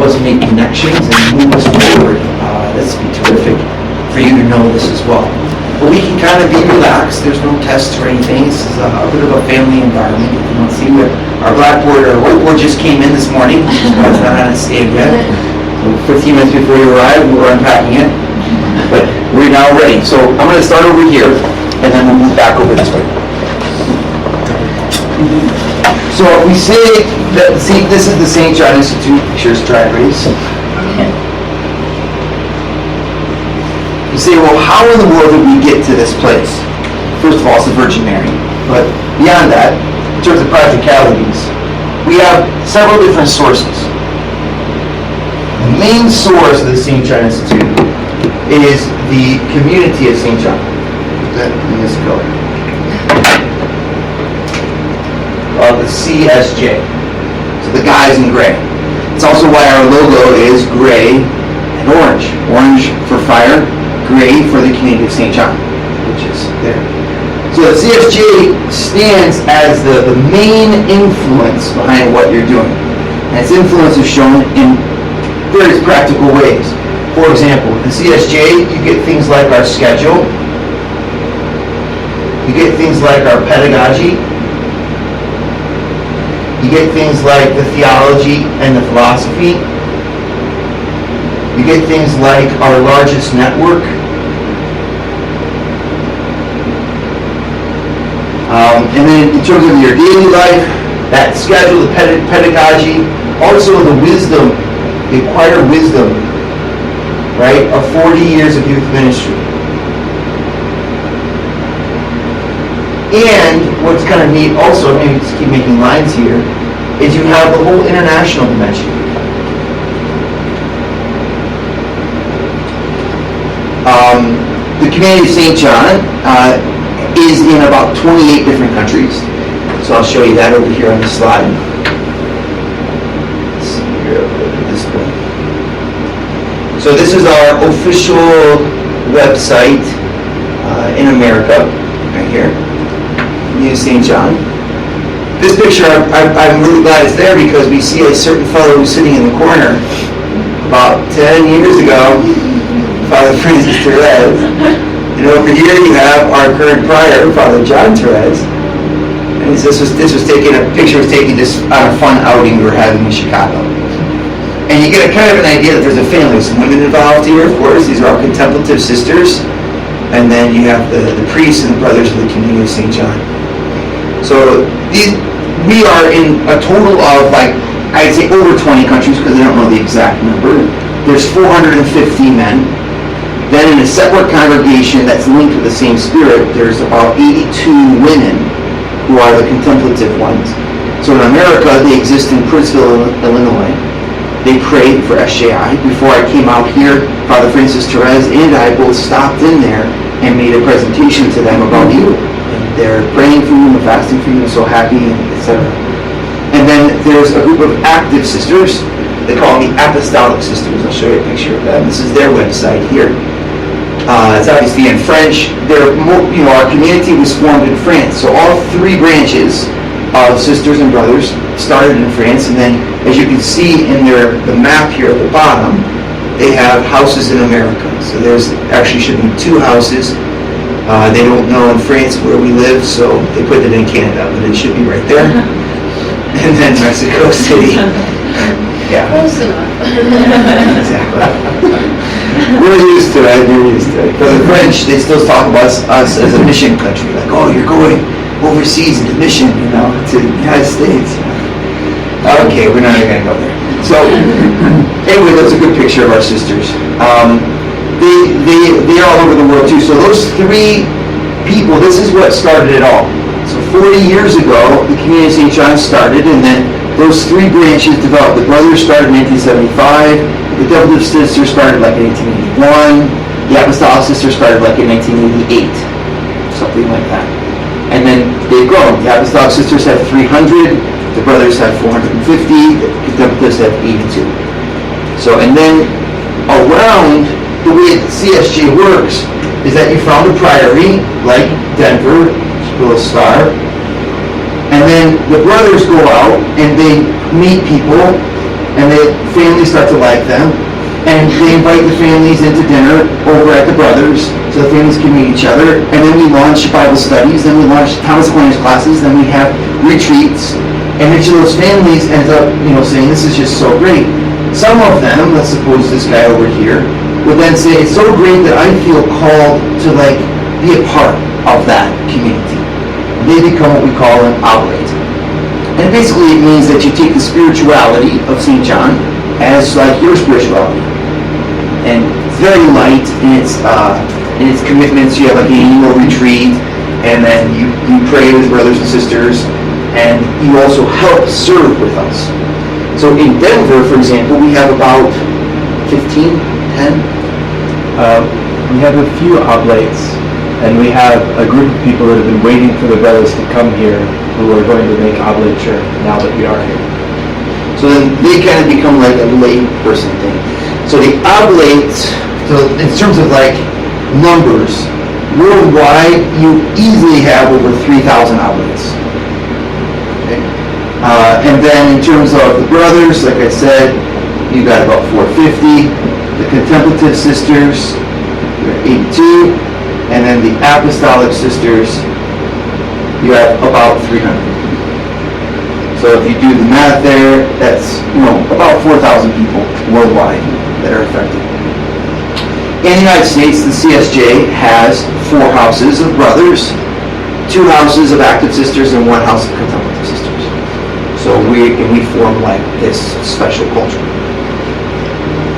us make connections and move us forward. This would be terrific for you to know this as well. But we can kind of be relaxed. There's no tests or anything. This is a bit of a family environment. You can see what our blackboard or whiteboard just came in this morning. It's not on its stand yet. So 15 minutes before you arrived, we were unpacking it. But we're now ready. So I'm going to start over here, and then we'll move back over this way. So we say that, see, this is the St. John Institute Pictures Drag Race. You say, well, how in the world did we get to this place? First of all, it's the Virgin Mary. But beyond that, in terms of practicalities, we have several different sources. The main source of the St. John Institute is the community of St. John. That in this color. The CSJ. So the guys in gray. It's also why our logo is gray and orange. Orange for fire, gray for the community of St. John, which is there. So the CSJ stands as the main influence behind what you're doing. And its influence is shown in various practical ways. For example, the CSJ, you get things like our schedule, you get things like our pedagogy, you get things like the theology and the philosophy, you get things like our largest network, and then in terms of your daily life, that schedule, the pedagogy, also the wisdom, the acquired wisdom, right, of 40 years of youth ministry. And what's kind of neat also, maybe just keep making lines here, is you have the whole international dimension. The community of St. John is in about 28 different countries. So I'll show you that over here on the slide. Let's see here, this one. So this is our official website in America, right here. St. John. This picture, I'm really glad it's there because we see a certain fellow who's sitting in the corner. About 10 years ago, Father Francis Therese. And over here you have our current prior, Father John Therese. And this was taken, a picture was taken just on a fun outing we were having in Chicago. And you get a kind of an idea that there's a family. Some women involved here, of course. These are all contemplative sisters. And then you have the priests and the brothers of the community of St. John. So we are in a total of, like, I'd say over 20 countries because I don't know the exact number. There's 450 men. Then in a separate congregation that's linked with the same spirit, there's about 82 women who are the contemplative ones. So in America, they exist in Princeville, Illinois. They pray for SJI. Before I came out here, Father Francis Therese and I both stopped in there and made a presentation to them about you. They're praying for you and fasting for you and so happy, etc. And then there's a group of active sisters. They call them the Apostolic Systems. I'll show you a picture of them. This is their website here. It's obviously in French. Our community was formed in France. So all three branches of sisters and brothers started in France. And then, as you can see in the map here at the bottom, they have houses in America. So there's actually should be 2 houses. They don't know in France where we live, so they put it in Canada, but it should be right there. And then Mexico City. Yeah. Close enough. Exactly. We're used to it. For the French, they still talk about us as a mission country. Like, oh, you're going overseas into mission, to the United States. Okay, we're not even going to go there. So, anyway, that's a good picture of our sisters. They're all over the world too. So those 3 people, this is what started it all. So 40 years ago, the community of St. John started, and then those 3 branches developed. The brothers started in 1975. The contemplative sisters started like in 1881. The Apostolic Sisters started like in 1988, something like that. And then they've grown. The Apostolic Sisters have 300. The brothers have 450. The contemplatives have 82. So, and then around, the way the CSJ works is that you found a priory, like Denver, Little Star, and then the brothers go out and they meet people and the families start to like them, and they invite the families into dinner over at the Brothers, so the families can meet each other, and then we launch Bible studies, then we launch Thomas Aquinas classes, then we have retreats, and each of those families ends up, saying, this is just so great. Some of them, let's suppose this guy over here, would then say, it's so great that I feel called to be a part of that community. They become what we call an oblate. And basically it means that you take the spirituality of St. John as your spirituality. And it's very light in its commitments. You have an annual retreat, and then you pray with brothers and sisters, and you also help serve with us. So in Denver, for example, we have about 15, 10? We have a few oblates. And we have a group of people that have been waiting for the brothers to come here who are going to make oblature now that we are here. So then they kind of become like a lay person thing. So the oblates, so in terms of numbers, worldwide, you easily have over 3,000 oblates. Okay? And then in terms of the brothers, like I said, you got about 450. The contemplative sisters, you're 82. And then the Apostolic Sisters, you have about 300. So if you do the math there, that's about 4,000 people worldwide that are affected. In the United States, the CSJ has 4 houses of brothers, 2 houses of active sisters, and 1 house of contemplative sisters. So we form this special culture.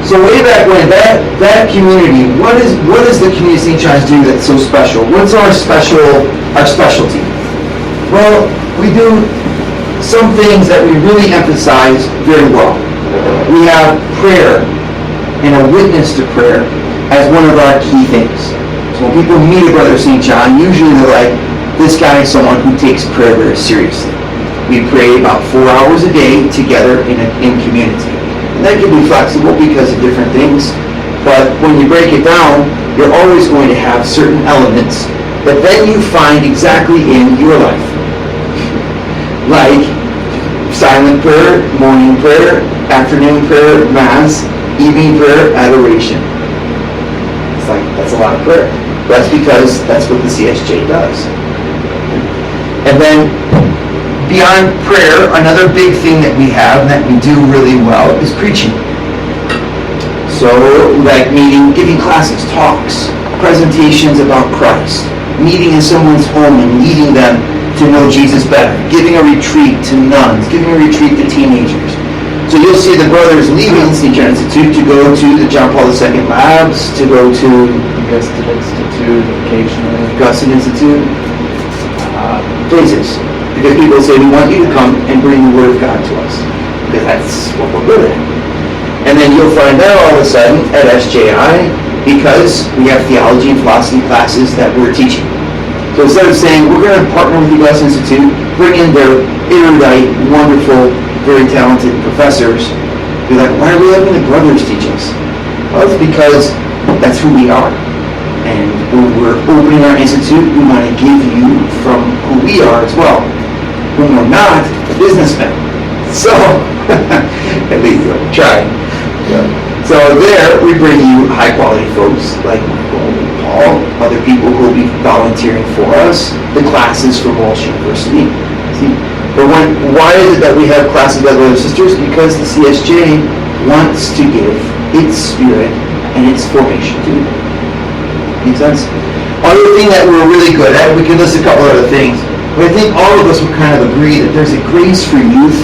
So way back when, that community, what does the community of St. John's do that's so special? What's our specialty? Well, we do some things that we really emphasize very well. We have prayer and a witness to prayer as one of our key things. So when people meet a brother of St. John, usually they're like, this guy is someone who takes prayer very seriously. We pray about 4 hours a day together in community. And that can be flexible because of different things, but when you break it down, you're always going to have certain elements that then you find exactly in your life. Like silent prayer, morning prayer, afternoon prayer, mass, evening prayer, adoration. It's that's a lot of prayer. That's because that's what the CSJ does. And then beyond prayer, another big thing that we have that we do really well is preaching. So, giving classes, talks, presentations about Christ, meeting in someone's home and leading them to know Jesus better, giving a retreat to nuns, giving a retreat to teenagers. So you'll see the brothers leaving St. John Institute to go to the John Paul II Labs, to go to Augustine Institute occasionally. Augustine Institute, places. Because people say, we want you to come and bring the Word of God to us. Because that's what we're good at. And then you'll find out all of a sudden at SJI, because we have theology and philosophy classes that we're teaching. So instead of saying, we're going to partner with the Augustine Institute, bring in their erudite, wonderful, very talented professors, be like, why are we having the brothers teach us? Well, it's because that's who we are. And when we're opening our institute, we want to give you from who we are as well. When we're not businessmen. So, at least I'm trying. Yeah. So there, we bring you high-quality folks like Michael and Paul, other people who will be volunteering for us, the classes from Walsh University. See? But why is it that we have classes with brothers and sisters? Because the CSJ wants to give its spirit and its formation to it. Make sense? Other thing that we're really good at, we can list a couple other things, but I think all of us would kind of agree that there's a grace for youth.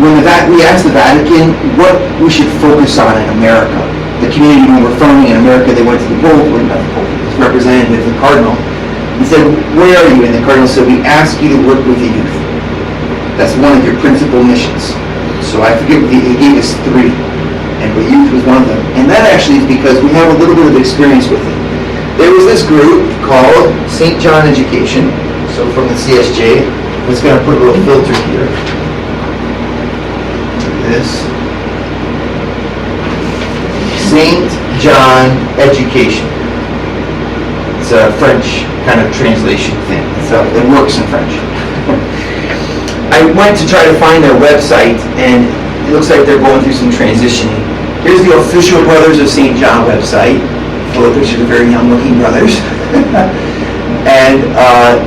When we asked the Vatican what we should focus on in America, the community when we're founding in America, they went to the Pope, or not the Pope, his representative, the Cardinal, and said, where are you? And the Cardinal said, we ask you to work with the youth. That's one of your principal missions. So I forget, he gave us 3. But youth was one of them. And that actually is because we have a little bit of experience with it. There was this group called St. John Education. So from the CSJ, I'm just going to put a little filter here. This. St. John Education. It's a French kind of translation thing. So it works in French. I went to try to find their website, and it looks like they're going through some transitioning. Here's the official Brothers of St. John website, full of pictures of very young-looking brothers. And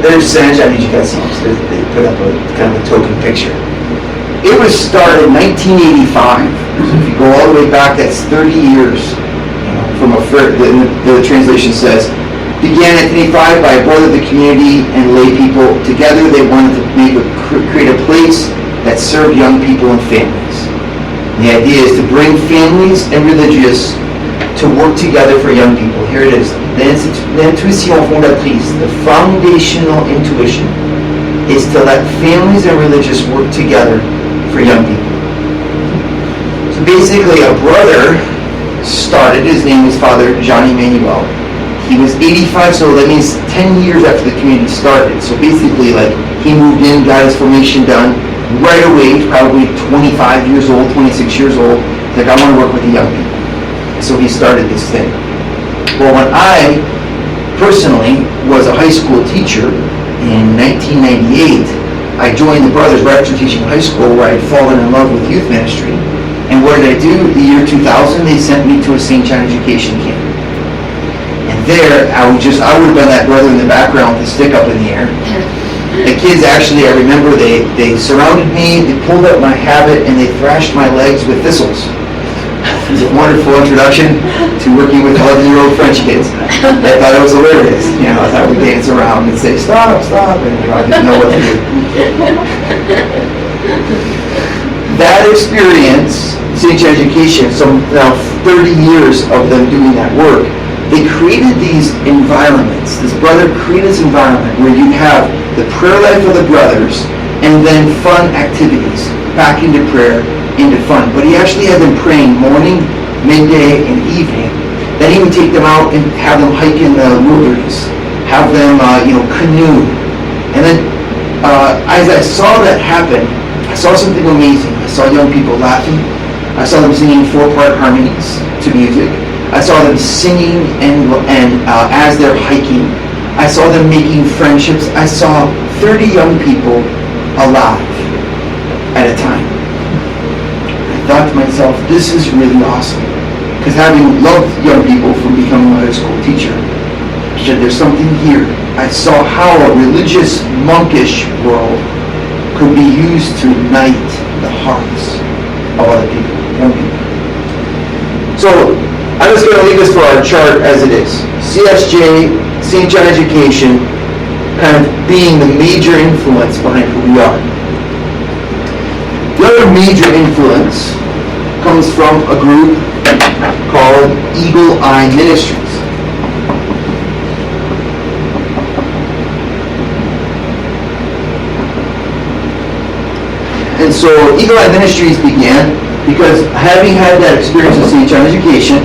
there's San John, you guys see, they put up a kind of a token picture. It was started in 1985. So if you go all the way back, that's 30 years. From the translation says, began at 85 by a brother of the community and lay people. Together they wanted to create a place that served young people and families. And the idea is to bring families and religious to work together for young people. Here it is. L'intuition fondatrice, the foundational intuition, is to let families and religious work together for young people. So basically a brother started, his name was Father Jean Emmanuel. He was 85, so that means 10 years after the community started. So basically, he moved in, got his formation done right away, probably 25 years old, 26 years old. He's like, I want to work with the young people. So he started this thing. Well, when I personally was a high school teacher in 1998, I joined the Brothers right after teaching high school, where I'd fallen in love with youth ministry. And what did I do? The year 2000, they sent me to a St. John education camp. And there, I would have been that brother in the background with the stick up in the air. The kids actually, I remember, they surrounded me, they pulled up my habit, and they thrashed my legs with thistles. It was a wonderful introduction to working with 11-year-old French kids. I thought it was hilarious. I thought we'd dance around and say, stop, stop, and I didn't know what to do. That experience, St. John Education, now 30 years of them doing that work, they created these environments. This brother created this environment where you have the prayer life of the brothers and then fun activities, back into prayer, into fun. But he actually had them praying morning, midday, and evening. Then he would take them out and have them hike in the wilderness, have them canoe. And then as I saw that happen, I saw something amazing. I saw young people laughing. I saw them singing 4-part harmonies to music. I saw them singing and as they're hiking. I saw them making friendships. I saw 30 young people alive at a time. I thought to myself, this is really awesome. Because having loved young people from becoming a high school teacher, I said, there's something here. I saw how a religious, monkish world could be used to ignite the hearts of other people, young people. So, I'm just going to leave this for our chart as it is. CSJ, St. John Education, kind of being the major influence behind who we are. The other major influence comes from a group called Eagle Eye Ministries. And so Eagle Eye Ministries began because having had that experience with St. John Education,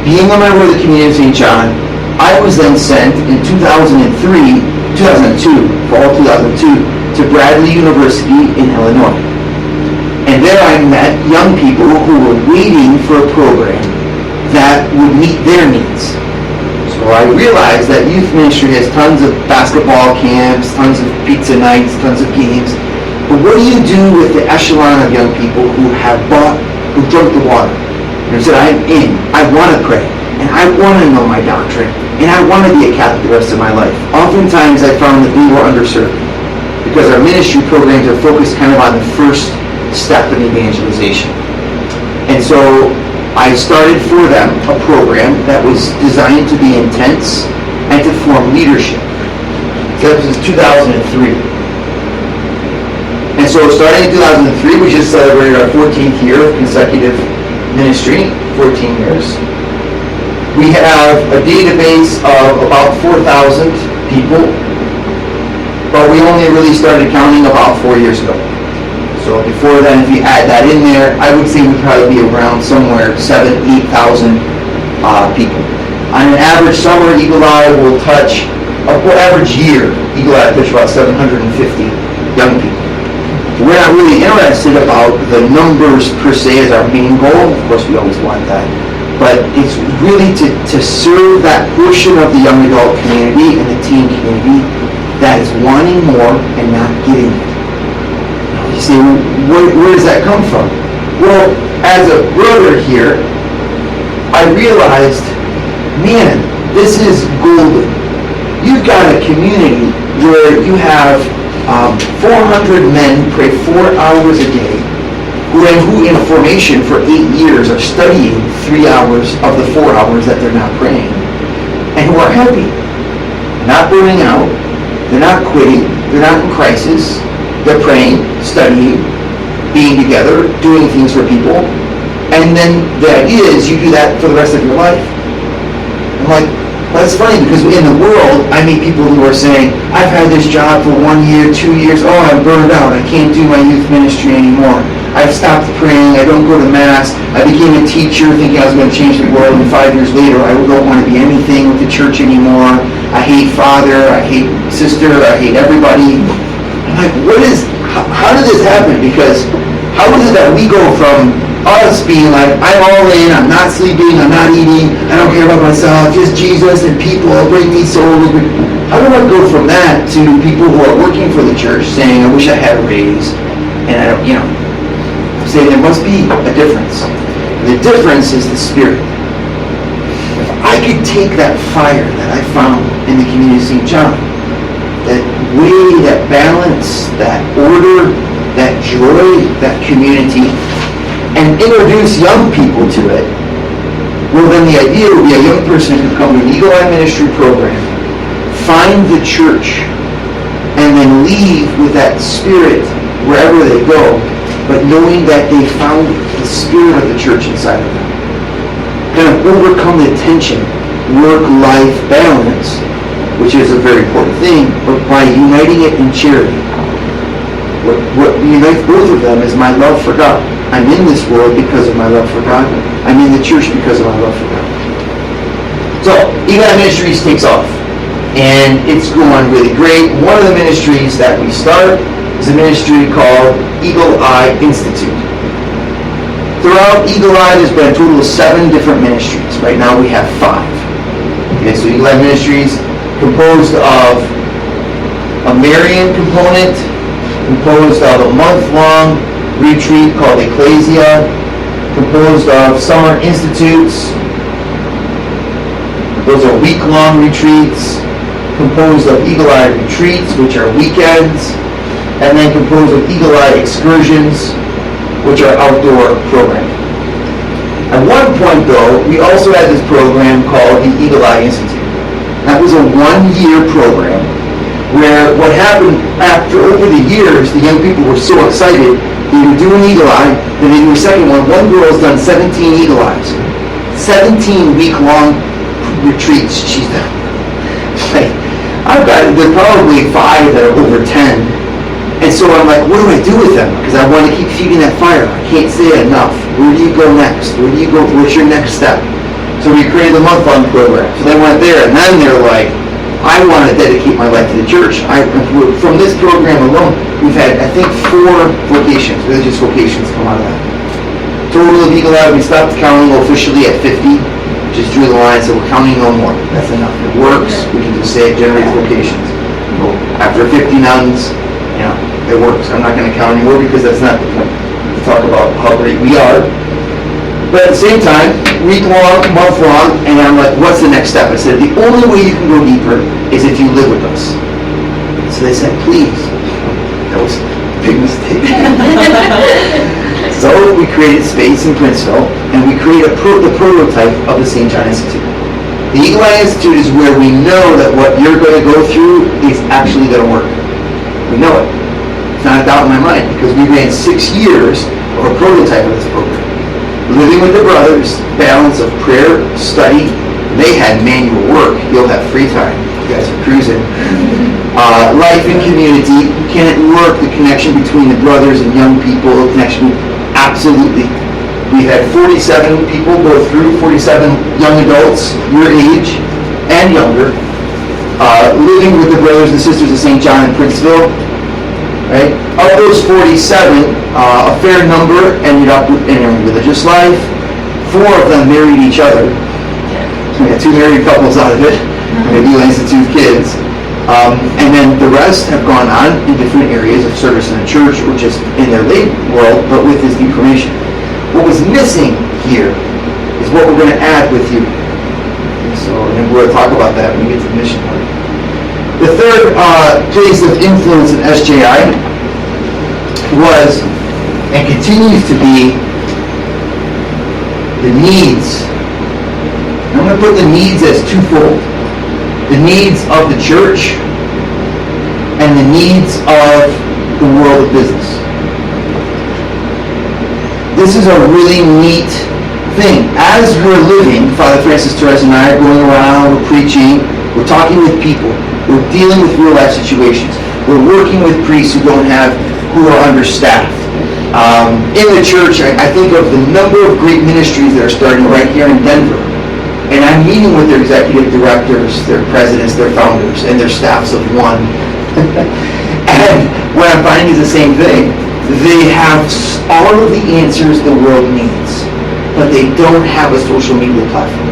being a member of the community of St. John, I was then sent in 2002, fall 2002, to Bradley University in Illinois. And there I met young people who were waiting for a program that would meet their needs. So I realized that youth ministry has tons of basketball camps, tons of pizza nights, tons of games. But what do you do with the echelon of young people who drunk the water? And said, I'm in, I want to pray, and I want to know my doctrine, and I want to be a Catholic the rest of my life. Oftentimes I found that we were underserved because our ministry programs are focused kind of on the first step in evangelization. And so I started for them a program that was designed to be intense and to form leadership. So that was 2003. And so starting in 2003, we just celebrated our 14th year of consecutive ministry, 14 years. We have a database of about 4,000 people, but we only really started counting about 4 years ago. So before then, if you add that in there, I would say we'd probably be around somewhere 7,000, 8,000 people. On an average summer, Eagle Eye will touch, average year, Eagle Eye will touch about 750 young people. We're not really interested about the numbers per se as our main goal. Of course, we always want that. But it's really to serve that portion of the young adult community and the teen community that is wanting more and not getting it. You say, where does that come from? Well, as a brother here, I realized, man, this is golden. You've got a community where you have 400 men pray 4 hours a day, who in formation for 8 years are studying 3 hours of the 4 hours that they're not praying, and who are happy, not burning out, they're not quitting, they're not in crisis, they're praying, studying, being together, doing things for people, and then the idea is you do that for the rest of your life. I'm like, well, that's funny, because in the world, I meet people who are saying, I've had this job for 1 year, 2 years, oh, I'm burned out, I can't do my youth ministry anymore. I've stopped praying, I don't go to Mass, I became a teacher thinking I was going to change the world, and 5 years later, I don't want to be anything with the church anymore. I hate Father, I hate Sister, I hate everybody. I'm like, how did this happen? Because how is it that we go from us being like, I'm all in, I'm not sleeping, I'm not eating, I don't care about myself, just Jesus and people, bring me souls. How do I go from that to people who are working for the church saying, I wish I had a raise, and I don't, saying there must be a difference. The difference is the Spirit. If I could take that fire that I found in the community of St. John, that way, that balance, that order, that joy, that community, and introduce young people to it, well, then the idea would be a young person who could come to an Eagle Eye Ministry program, find the church, and then leave with that spirit wherever they go, but knowing that they found the spirit of the church inside of them. Kind of overcome the tension, work-life balance, which is a very important thing, but by uniting it in charity. What unites both of them is my love for God. I'm in this world because of my love for God. I'm in the church because of my love for God. So, Eagle Eye Ministries takes off, and it's going really great. One of the ministries that we start is a ministry called Eagle Eye Institute. Throughout Eagle Eye, there's been a total of 7 different ministries. Right now we have 5. Okay, so Eagle Eye Ministries composed of a Marian component, composed of a month-long retreat called Ecclesia, composed of summer institutes. Those are week-long retreats, composed of Eagle Eye retreats, which are weekends, and then composed of Eagle Eye excursions, which are outdoor programming. At one point, though, we also had this program called the Eagle Eye Institute. That was a 1-year program where what happened after, over the years, the young people were so excited, they were doing Eagle Eye, then they do a second one. One girl's done 17 Eagle Eyes. 17 week-long retreats she's done. Like, I've got, there are probably 5 that are over 10. And so I'm like, what do I do with them? Because I want to keep feeding that fire. I can't say it enough. Where do you go next? Where do you go? What's your next step? So we created a month-long program. So they went there, and then they're like, I want to dedicate my life to the church. From this program alone, we've had, I think, 4 vocations, religious vocations come out of that. Total of Eagle Eye, we stopped counting officially at 50. Just drew the line and said, we're counting no more. That's enough. It works. We can just say it generates vocations. Well, after 50 nuns, it works. I'm not going to count anymore because that's not the point. We talk about how great we are. But at the same time, week-long, month-long, and I'm like, what's the next step? I said, the only way you can go deeper is if you live with us. So they said, please. That was a big mistake. So we created space in Princeville, and we created the prototype of the St. John Institute. The Eagle Eye Institute is where we know that what you're going to go through is actually going to work. We know it. It's not a doubt in my mind, because we ran 6 years of a prototype of this program. Living with the brothers, balance of prayer, study. They had manual work. You'll have free time. You guys are cruising. Life and community. You can't work the connection between the brothers and young people. Connection, absolutely. We had 47 people go through, 47 young adults, your age and younger, living with the brothers and sisters of St. John in Princeville. Right? Of those 47, a fair number ended up in a religious life. 4 of them married each other. So we had 2 married couples out of it. Maybe Institute kids. And then the rest have gone on in different areas of service in the church, or just in their lay world, but with this deep formation. What was missing here is what we're going to add with you. And we'll talk about that when we get to the mission part. The third place of influence in SJI was and continues to be the needs. And I'm going to put the needs as twofold. The needs of the church and the needs of the world of business. This is a really neat thing. As we're living, Father Francis Torres and I are going around, we're preaching, we're talking with people, we're dealing with real life situations, we're working with priests who are understaffed. In the church, I think of the number of great ministries that are starting right here in Denver. And I'm meeting with their executive directors, their presidents, their founders, and their staffs of one. And what I'm finding is the same thing. They have all of the answers the world needs, but they don't have a social media platform.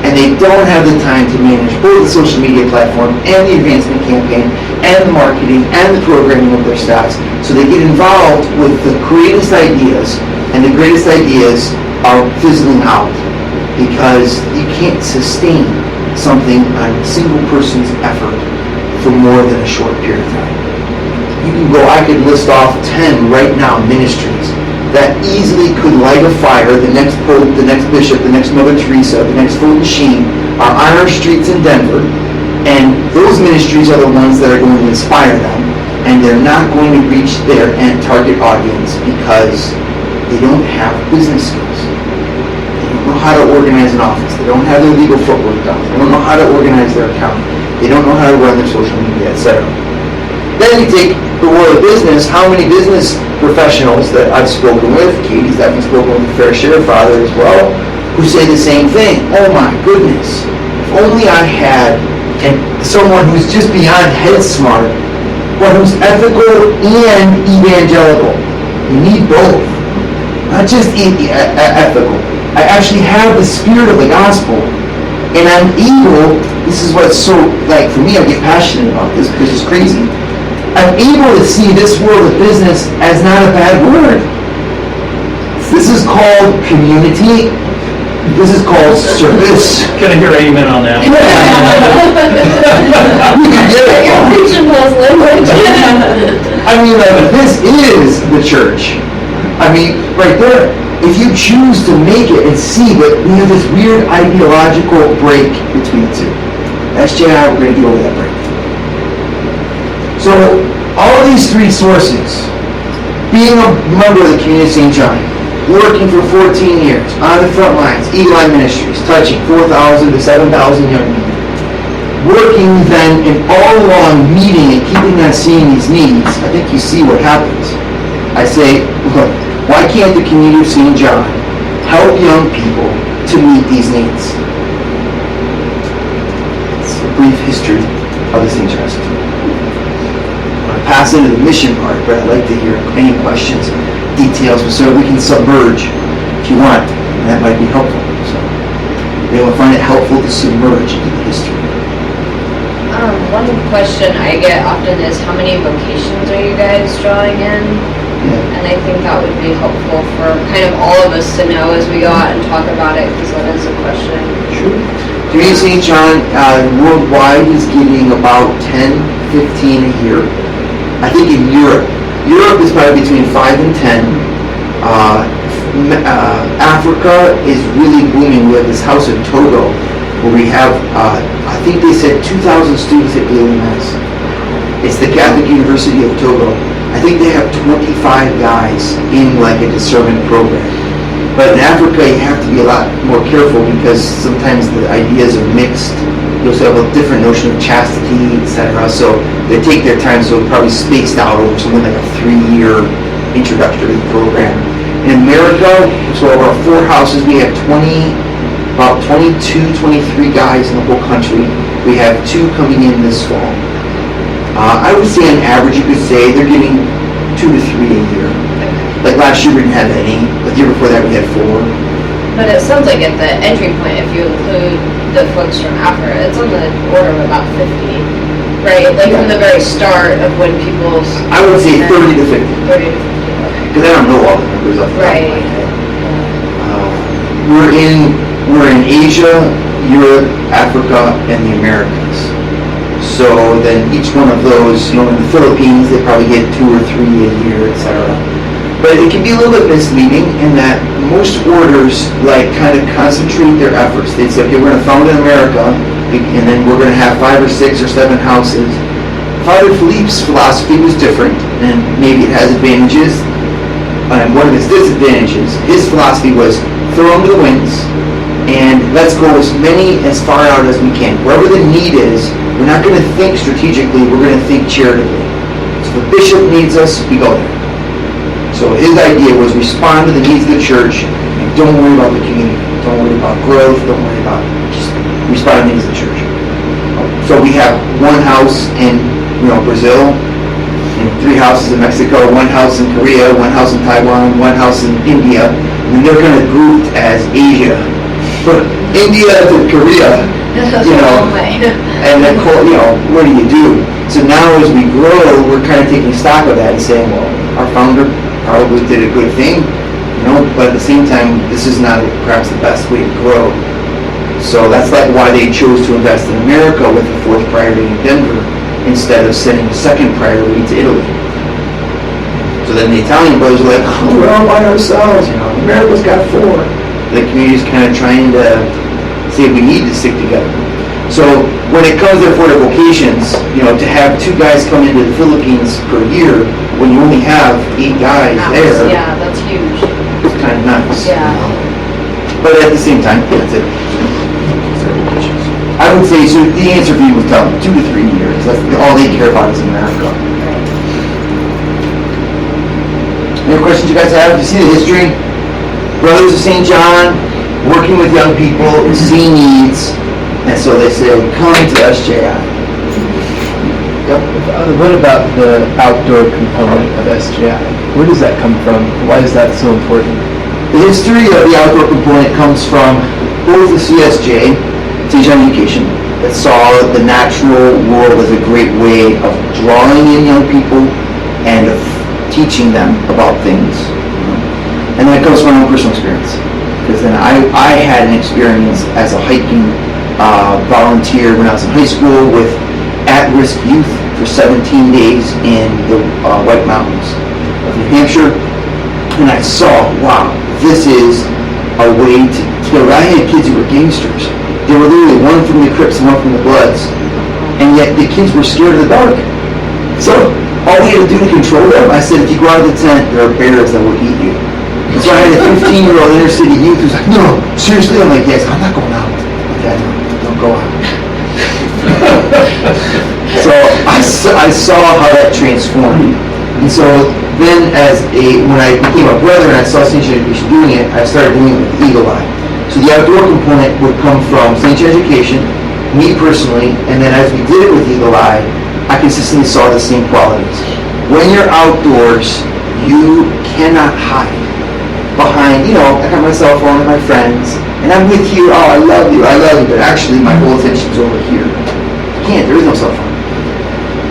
And they don't have the time to manage both the social media platform and the advancement campaign and the marketing and the programming of their staffs. So they get involved with the greatest ideas, and the greatest ideas are fizzling out because you can't sustain something on a single person's effort for more than a short period of time. I could list off 10 right now ministries that easily could light a fire. The next pope, the next bishop, the next Mother Teresa, the next Fulton Sheen are on our streets in Denver, and those ministries are the ones that are going to inspire them, and they're not going to reach their end target audience because they don't have business skills. They don't know how to organize an office. They don't have their legal footwork done. They don't know how to organize their account. They don't know how to run their social media, etc. Then you take the world of business. How many business professionals that I've spoken with, Katie's definitely spoken with a fair share, Father as well, who say the same thing. Oh my goodness, if only I had someone who's just beyond head smart, but who's ethical and evangelical. You need both. Not just ethical. I actually have the spirit of the gospel, and I'm able, this is what's so, like, for me, I get passionate about this because it's crazy. I'm able to see this world of business as not a bad word. This is called community. This is called service. Can I hear amen on that? You can get it. I mean, this is the church. I mean, right there. If you choose to make it and see that we have this weird ideological break between the two. SJI, we're going to deal with that break. So, all of these three sources, being a member of the Community of St. John, working for 14 years, on the front lines, Eagle Eye Ministries, touching 4,000 to 7,000 young people, working then and all along meeting and keeping on seeing these needs, I think you see what happens. I say, look, why can't the Community of St. John help young people to meet these needs? It's a brief history of this interest. Pass into the mission part, but I'd like to hear any questions, details, so we can submerge if you want, and that might be helpful. So they will find it helpful to submerge into the history. One question I get often is, how many vocations are you guys drawing in? Yeah. And I think that would be helpful for kind of all of us to know as we go out and talk about it, because that is a question. Sure. Community of St. John worldwide is getting about 10, 15 a year. I think in Europe is probably between 5 and 10. Africa is really booming. We have this house in Togo where we have, I think they said 2,000 students at daily mass. It's the Catholic University of Togo. I think they have 25 guys in like a discernment program. But in Africa, you have to be a lot more careful because sometimes the ideas are mixed. You also have a different notion of chastity, etc. So they take their time, so it's probably spaced out over something like a 3-year introductory program. In America, so of our 4 houses, we have about 22, 23 guys in the whole country. We have 2 coming in this fall. I would say on average, you could say they're getting 2 to 3 a year. Like last year we didn't have any, but the year before that we had 4. But it sounds like at the entry point, if you include the folks from Africa, it's on the order of about 50, right? Like from the very start of when people's... I would say 30 to 50. 30 to 50, okay. Because I don't know all the numbers off the top of my Right. head. we're in Asia, Europe, Africa, and the Americas. So then each one of those, in the Philippines, they probably get 2 or 3 a year, etc. But it can be a little bit misleading in that most orders kind of concentrate their efforts. They'd say, okay, we're going to found in America, and then we're going to have 5 or 6 or 7 houses. Father Philippe's philosophy was different, and maybe it has advantages. And one of its disadvantages, his philosophy was throw them to the winds, and let's go as far out as we can. Wherever the need is, we're not going to think strategically, we're going to think charitably. So if the bishop needs us, we go there. So his idea was respond to the needs of the church, and don't worry about the community. Don't worry about growth, don't worry about, just respond to the needs of the church. So we have 1 house in Brazil, and 3 houses in Mexico, 1 house in Korea, 1 house in Taiwan, 1 house in India, and they're kind of grouped as Asia. But India to Korea, and then, what do you do? So now as we grow, we're kind of taking stock of that and saying, well, our founder probably did a good thing, but at the same time, this is not perhaps the best way to grow. So that's why they chose to invest in America with the 4th priority in Denver, instead of sending the 2nd priority to Italy. So then the Italian brothers are like, oh, we're all by ourselves, America's got 4. The community's kind of trying to say we need to stick together. So when it comes to their vocations, to have 2 guys come into the Philippines per year, when you only have 8 guys there, yeah, that's huge. it's kind of nice. Yeah. But at the same time, that's it. I would say, so the answer for you was tell them 2 to 3 years. That's all they care about is America. Any questions you guys have? You see the history? Brothers of St. John, working with young people, seeing needs, and so they say, come to SJI. Yep. What about the outdoor component of SJI? Where does that come from? Why is that so important? The history of the outdoor component comes from both the CSJ, St. John Education, that saw the natural world as a great way of drawing in young people and of teaching them about things. And that comes from my own personal experience. Because then I had an experience as a hiking volunteer when I was in high school with at-risk youth for 17 days in the White Mountains of New Hampshire. And I saw, wow, this is a way to kill. I had kids who were gangsters. They were literally one from the Crips and one from the Bloods. And yet the kids were scared of the dark. So all we had to do to control them, I said, if you go out of the tent, there are bears that will eat you. And so I had a 15-year-old inner city youth who's like, no, seriously? I'm like, yes, I'm not going out. Okay, don't go out. So I saw how that transformed. And so then when I became a brother and I saw St. John Education doing it, I started doing it with the Eagle Eye. So the outdoor component would come from St. John Education, me personally, and then as we did it with Eagle Eye, I consistently saw the same qualities. When you're outdoors, you cannot hide behind, I got my cell phone and my friends, and I'm with you, oh, I love you, but actually my whole attention's over here. You can't, there is no cell phone.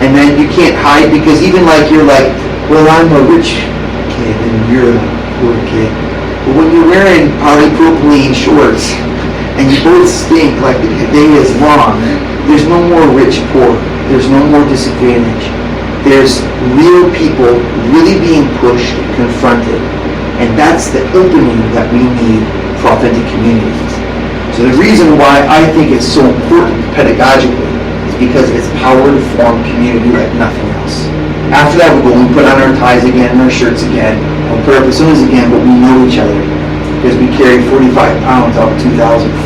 And then you can't hide because even you're like, well, I'm a rich kid and you're a poor kid. But when you're wearing polypropylene shorts and you both stink like the day is long, there's no more rich poor. There's no more disadvantage. There's real people really being pushed, confronted. And that's the opening that we need for authentic communities. So the reason why I think it's so important pedagogically is because it's power to form community like nothing else. After that, we put on our ties again and our shirts again, and we'll put our personas again, but we know each other because we carry 45 pounds out 2,000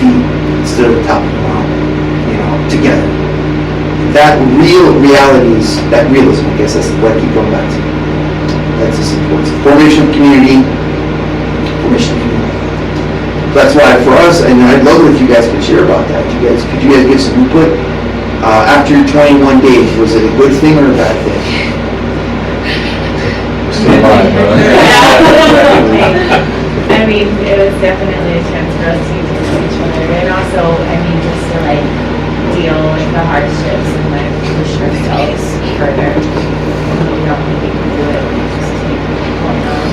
feet instead of the top of the mountain, together. That that realism, I guess that's what I keep going back to. That's the support. Formation of community, That's why for us, and I'd love it if you guys could share about that. Could you guys give some input? After your 21 days, was it a good thing or a bad thing? Still alive, I mean, it was definitely a chance for us to get to know each other, and also, just to deal with the hardships and push ourselves further. We don't think we can do it. We just keep going on.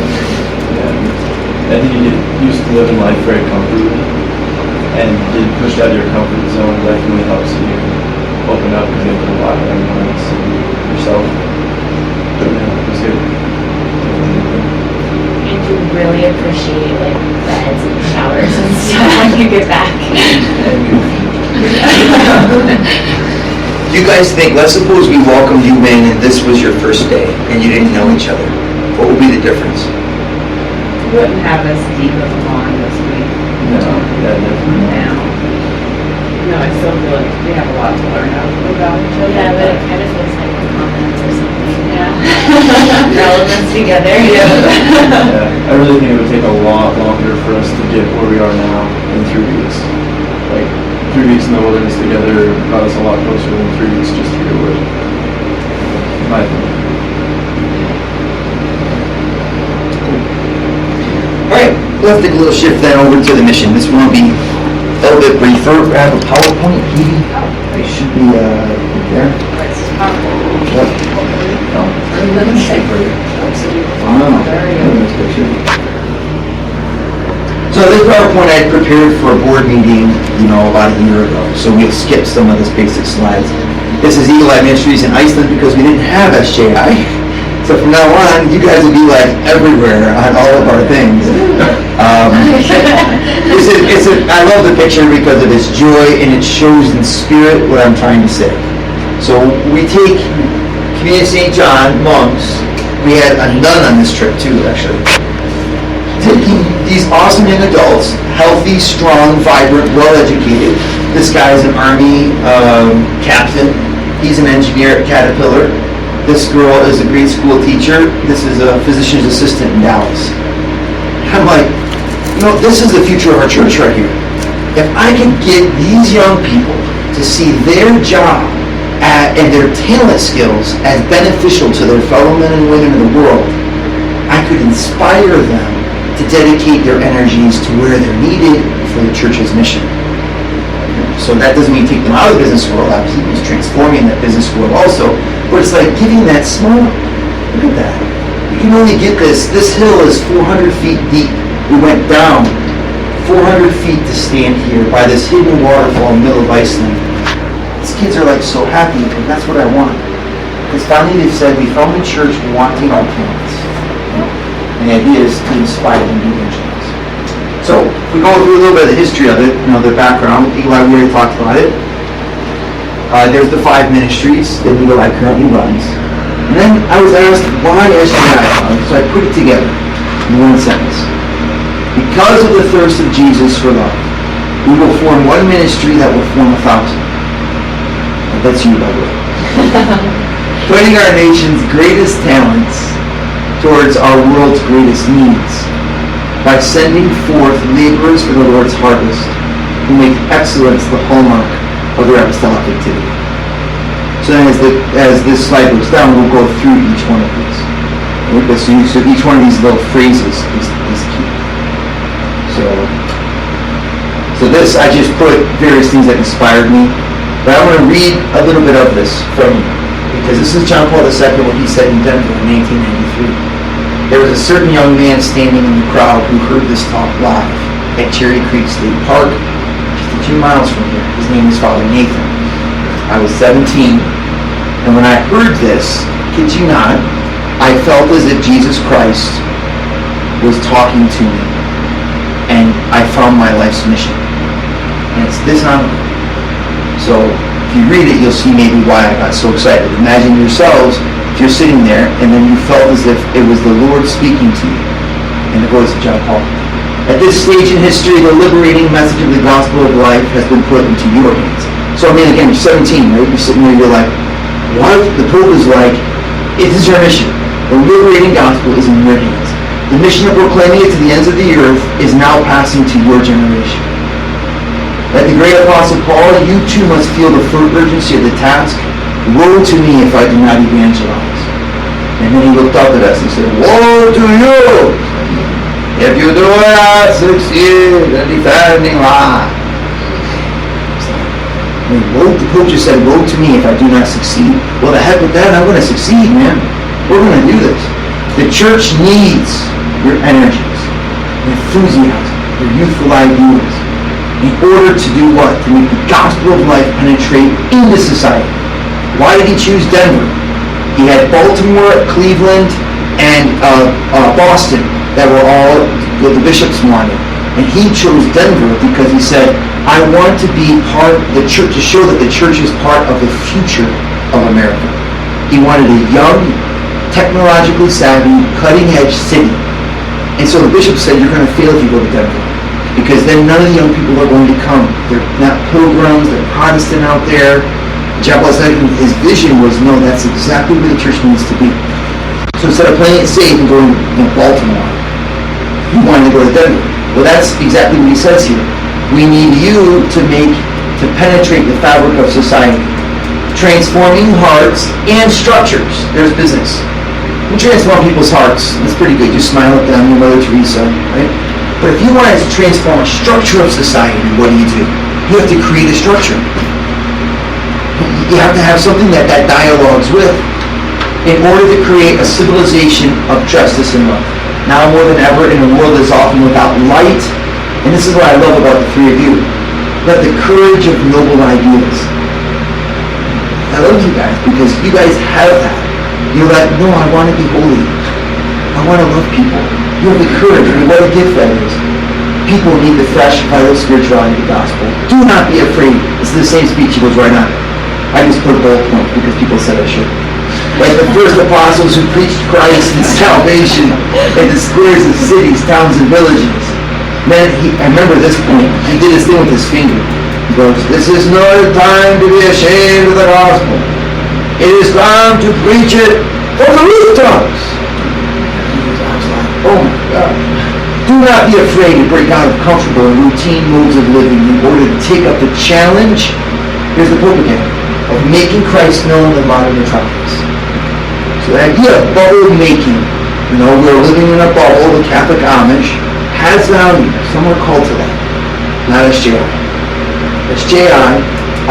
I think you get used to living life very comfortably. and getting pushed out of your comfort zone definitely helps you open up because you have to rely on everyone else and yourself. But yeah, it was good. And you really appreciate like beds and showers and stuff when you get back. Do you guys think, let's suppose we welcomed you in and this was your first day and you didn't know each other. What would be the difference? Wouldn't have as deep of a bond as we No, yeah, definitely. now. No, I still feel like we have a lot to learn about each other. Yeah, but it kind of feels like confidence or something. Yeah. Relevance together. Yeah, I really think it would take a lot longer for us to get where we are now in 3 weeks. Like, 3 weeks in the wilderness together got us a lot closer than 3 weeks just here would. In my opinion. Alright, we'll have to take a little shift then over to the mission. This one will be a little bit briefer. I have a PowerPoint here. It should be there. Yep. No. So this PowerPoint I prepared for a board meeting, about a year ago. So we'll skip some of those basic slides. This is Eagle Eye Ministries in Iceland because we didn't have SJI. So from now on, you guys will be like everywhere on all of our things. I love the picture because of its joy and it shows in spirit what I'm trying to say. So we take Community St. John monks. We had a nun on this trip too, actually. Taking these awesome young adults, healthy, strong, vibrant, well-educated. This guy is an Army captain. He's an engineer at Caterpillar. This girl is a grade school teacher. This is a physician's assistant in Dallas. I'm like, this is the future of our church right here. If I could get these young people to see their job and their talent skills as beneficial to their fellow men and women in the world, I could inspire them to dedicate their energies to where they're needed for the church's mission. So that doesn't mean take them out of the business world. Obviously, he's transforming that business world also. But it's like giving that small, look at that. You can only get this. This hill is 400 feet deep. We went down 400 feet to stand here by this hidden waterfall in the middle of Iceland. These kids are like so happy because that's what I want. Because finally they've said, we found the church wanting our talents. And the idea is to inspire them to do missions. So if we go through a little bit of the history of it, the background, Eagle Eye, we already talked about it. There's the 5 ministries that Eagle Eye currently runs. And then I was asked, why SJI? So I put it together in one sentence. Because of the thirst of Jesus for love, we will form one ministry that will form 1,000. And that's you, by the way. Putting our nation's greatest talents towards our world's greatest needs by sending forth laborers for the Lord's harvest who make excellence the hallmark of their apostolic activity. So then as this slide goes down, we'll go through each one of these. So each one of these little phrases is key. So this, I just put various things that inspired me. But I want to read a little bit of this from you. Because this is John Paul II, what he said in Denver in 1993. There was a certain young man standing in the crowd who heard this talk live at Cherry Creek State Park, just a few miles from here. His name is Father Nathan. I was 17, and when I heard this, kid you not, I felt as if Jesus Christ was talking to me, and I found my life's mission. And it's this on. So if you read it, you'll see maybe why I got so excited. Imagine yourselves, if you're sitting there, and then you felt as if it was the Lord speaking to you in the voice of John Paul. At this stage in history, the liberating message of the gospel of life has been put into your hands. So again, you're 17, right? You're sitting there, you're like, what? The Pope is like, it is your mission. The liberating gospel is in your hands. The mission of proclaiming it to the ends of the earth is now passing to your generation. Like the great Apostle Paul, you too must feel the full urgency of the task. Woe to me if I do not evangelize. And then he looked up at us and said, woe to you if you do not succeed in defending life. The Pope just said, woe to me if I do not succeed. Well, the heck with that, I'm going to succeed, man. We're going to do this. The church needs your energies, your enthusiasm, your youthful ideas. And order to do what? To make the gospel of life penetrate into society. Why did he choose Denver? He had Baltimore, Cleveland, and Boston that were all the bishops wanted. And he chose Denver because he said, I want to be part of the church, to show that the church is part of the future of America. He wanted a young, technologically savvy, cutting-edge city. And so the bishop said, you're going to fail if you go to Denver. Because then none of the young people are going to come. They're not pilgrims, they're Protestant out there. Chapel his vision was, no, that's exactly where the church needs to be. So instead of playing it safe and going to Baltimore, he wanted to go to Denver. Well, that's exactly what he says here. We need you to penetrate the fabric of society, transforming hearts and structures. There's business. We transform people's hearts. That's pretty good. You smile at them, your Mother Teresa, right? But if you want to transform a structure of society, what do? You have to create a structure. You have to have something that dialogues with in order to create a civilization of justice and love. Now more than ever, in a world that's often without light, and this is what I love about the three of you, let the courage of noble ideas. I love you guys because you guys have that. You're like, no, I want to be holy. I want to love people. You have the courage. I mean, what a gift that is. People need the fresh, vital spirituality of the gospel. Do not be afraid. This is the same speech he goes right on. I just put a bullet point because people said I should. Like the first apostles who preached Christ and salvation in the squares of cities, towns, and villages. Man, I remember this point. He did his thing with his finger. He goes, this is not a time to be ashamed of the gospel. It is time to preach it from the rooftops. I was like, oh my God. Do not be afraid to break out of comfortable and routine modes of living in order to take up the challenge, here's the Pope again, of making Christ known in the modern metropolis. So the idea of bubble making, we're living in a bubble, the Catholic Amish, has value. Some are called to that. Not SJI. SJI,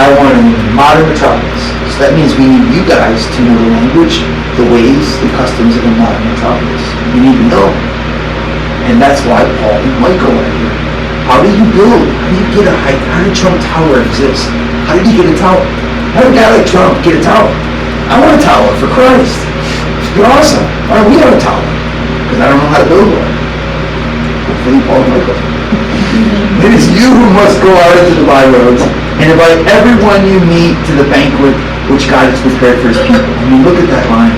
I want a modern metropolis. So that means we need you guys to know the language, the ways, the customs of a modern metropolis. You need to know. And that's why Paul and Michael are here. How do you build? How do you get a height? How did Trump Tower exist? How did you get a tower? How did a guy like Trump get a tower? I want a tower for Christ. You're awesome. Why don't we have a tower? Because I don't know how to build one. Hopefully Paul and Michael. It is you who must go out into the byroads and invite everyone you meet to the banquet which God has prepared for his people. I mean, look at that line.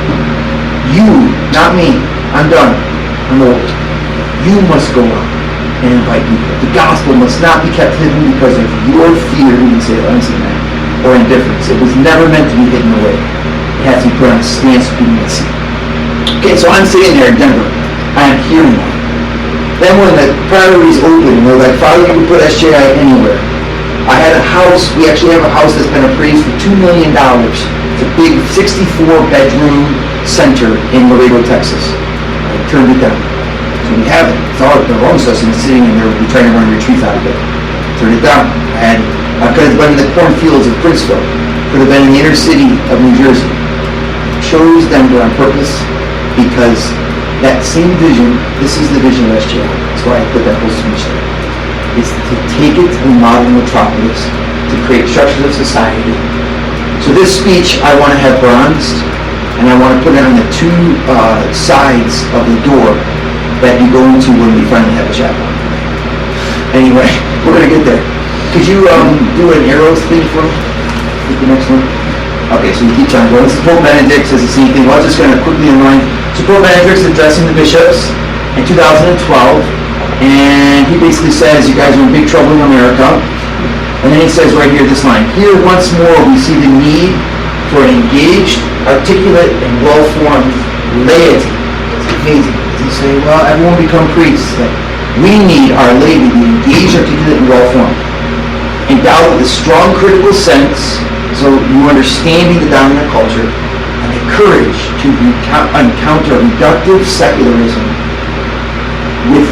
You, not me. I'm done. I'm old. You must go out and invite people. The gospel must not be kept hidden because of your fear, you can say it, or indifference. It was never meant to be hidden away. It has to be put on a stance for people to see. Okay, so I'm sitting there in Denver. I am hearing that. Then when the priorities opened, they're like, Father, you can put SJI anywhere. I had a house, we actually have a house that's been appraised for $2 million. It's a big 64-bedroom center in Laredo, Texas. I turned it down. So we have it. It's all the wrong system is sitting in there. We're trying to run retreats out of it. Turned it down. I could have been in the cornfields of Princeville. Could have been in the inner city of New Jersey. Chose Denver on purpose because that same vision, this is the vision of SJI. That's why I put that whole speech there. It's to take it to the modern metropolis, to create structures of society. So this speech I want to have bronzed, and I want to put it on the two sides of the door that you go into when we finally have a chapel. Anyway, we're going to get there. Could you do an arrows thing for me? The next one? Okay, so we keep trying to go. This is Pope Benedict says the same thing. Well, I'm just going to quickly remind. So Pope Benedict's addressing the bishops in 2012, and he basically says, you guys are in big trouble in America. And then he says right here, this line, here once more we see the need for an engaged, articulate, and well-formed laity. It's amazing. He say, well, everyone become priests. We need our laity to be engaged, articulate, and well-formed. Endowed with a strong critical sense, so you understanding the dominant culture, and the courage to encounter reductive secularism with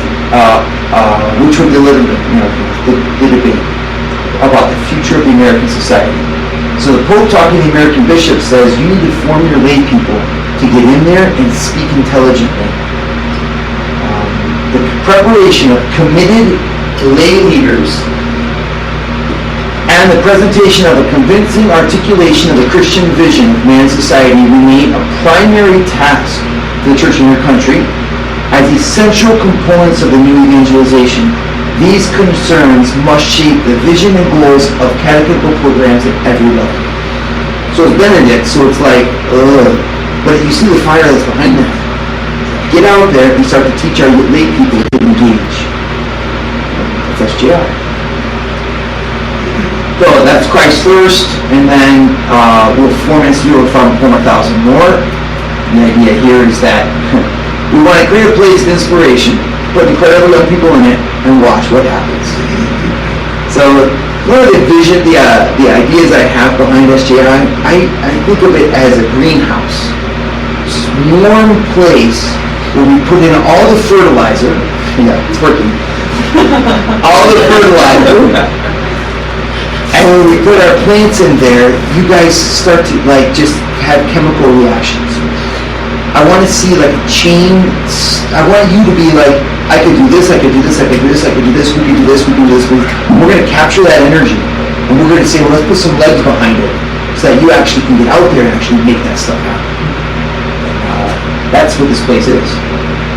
which would deliver the debate about the future of the American society. So the Pope talking to the American bishops says you need to form your lay people to get in there and speak intelligently. The preparation of committed lay leaders presentation of a convincing articulation of the Christian vision of man's society remain a primary task for the church in your country. As essential components of the new evangelization, these concerns must shape the vision and goals of catechetical programs at every level. So it's Benedict, so it's like, but you see the fire that's behind that. Get out there and start to teach our lay people to engage. That's SJI. So that's Christ first, and then we'll form SEO from 1,000 more. And the idea here is that we want to create a place of inspiration, put incredible young people in it, and watch what happens. So one of the vision, the ideas I have behind SJI, I think of it as a greenhouse. It's this warm place where we put in all the fertilizer. Yeah, it's working. All the fertilizer. And when we put our plants in there, you guys start to just have chemical reactions. I want to see a chain. I want you to be like, I could do this, I could do this, I could do this, I could do this, we could do this, we could do this. We're going to capture that energy. And we're going to say, well, let's put some legs behind it so that you actually can get out there and actually make that stuff happen. That's what this place is.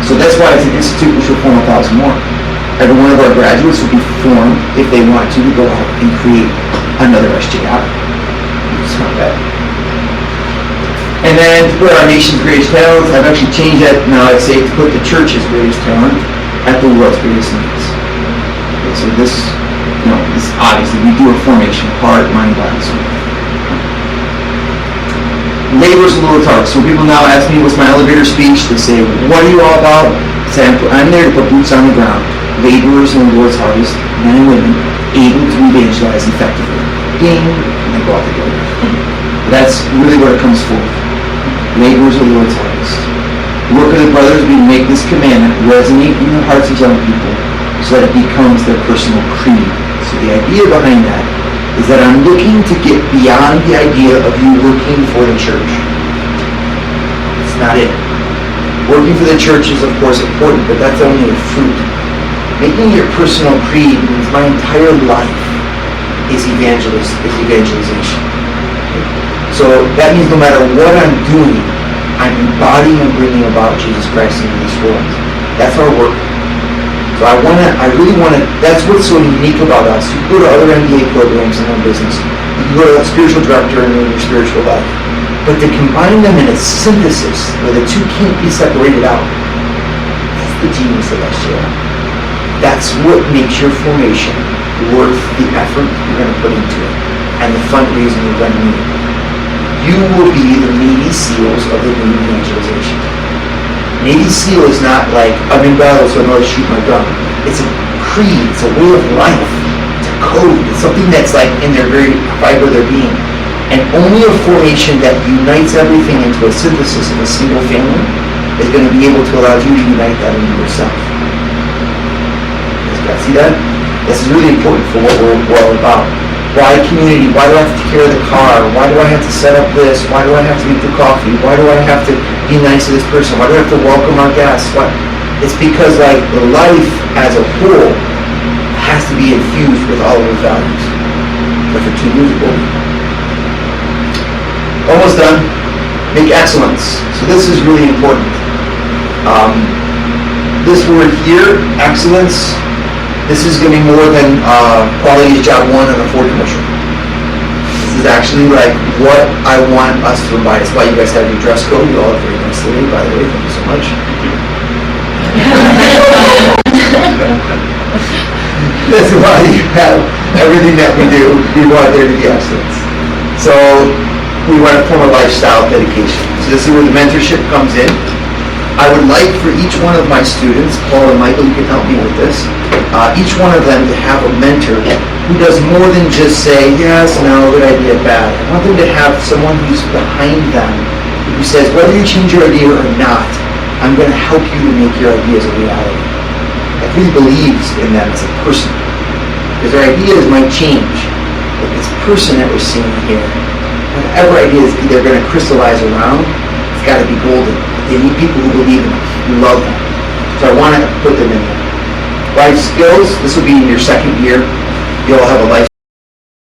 So that's why it's an institute which will form 1,000 more. Every one of our graduates will be formed, if they want to go out and create another SJI. It's not bad. And then to put our nation's greatest talents, I've actually changed that. Now I say to put the church's greatest talent at the world's greatest needs. Okay, so this obviously we do a formation, heart, mind, body, soul. Labor's a little hard. So people now ask me what's my elevator speech. They say, what are you all about? I say, I'm there to put boots on the ground. Laborers in the Lord's harvest, men and women, able to evangelize effectively. Ding, and they go out the door. That's really what it comes for. Laborers of the Lord's harvest. The work of the brothers will be to make this commandment resonate in the hearts of young people so that it becomes their personal creed. So the idea behind that is that I'm looking to get beyond the idea of you working for the church. It's not it. Working for the church is of course important, but that's only a fruit. Making your personal creed means my entire life is evangelization. So that means no matter what I'm doing, I'm embodying and bringing about Jesus Christ into this world. That's our work. So I really want to, that's what's so unique about us. You go to other MBA programs in our business. You can go to a spiritual director and your spiritual life. But to combine them in a synthesis where the two can't be separated out, that's the genius of SJI. That's what makes your formation worth the effort you're going to put into it and the fundraising you're going to need. You will be the Navy SEALs of the new evangelization. Navy SEAL is not like, I'm in battle so I know how to shoot my gun. It's a creed, it's a way of life, it's a code, it's something that's in their very fiber of their being. And only a formation that unites everything into a synthesis of a single family is going to be able to allow you to unite that into yourself. You guys see that? This is really important for what we're all about. Why community? Why do I have to take care of the car? Why do I have to set up this? Why do I have to make the coffee? Why do I have to be nice to this person? Why do I have to welcome our guests? It's because the life as a whole has to be infused with all of those values. But for 2 years ago, almost done. Make excellence. So this is really important. This word here, excellence. This is going to be more than quality is job 1 on a Ford commercial. This is actually what I want us to embody. That's why you guys have your dress code. You all have very nice today, by the way. Thank you so much. That's why you have everything that we do. We want there to be excellence. So we want to form a lifestyle dedication. So this is where the mentorship comes in. I would like for each one of my students, Paul and Michael, you can help me with this, each one of them to have a mentor who does more than just say, yes, no, good idea, bad. I want them to have someone who's behind them, who says, whether you change your idea or not, I'm going to help you to make your ideas a reality. That really believes in them as a person. Because their ideas might change, but this person that we're seeing here, whatever ideas they're going to crystallize around, it's got to be golden. They need people who believe in them, who love them. So I want to put them in there. Life skills, this will be in your second year. You'll have a life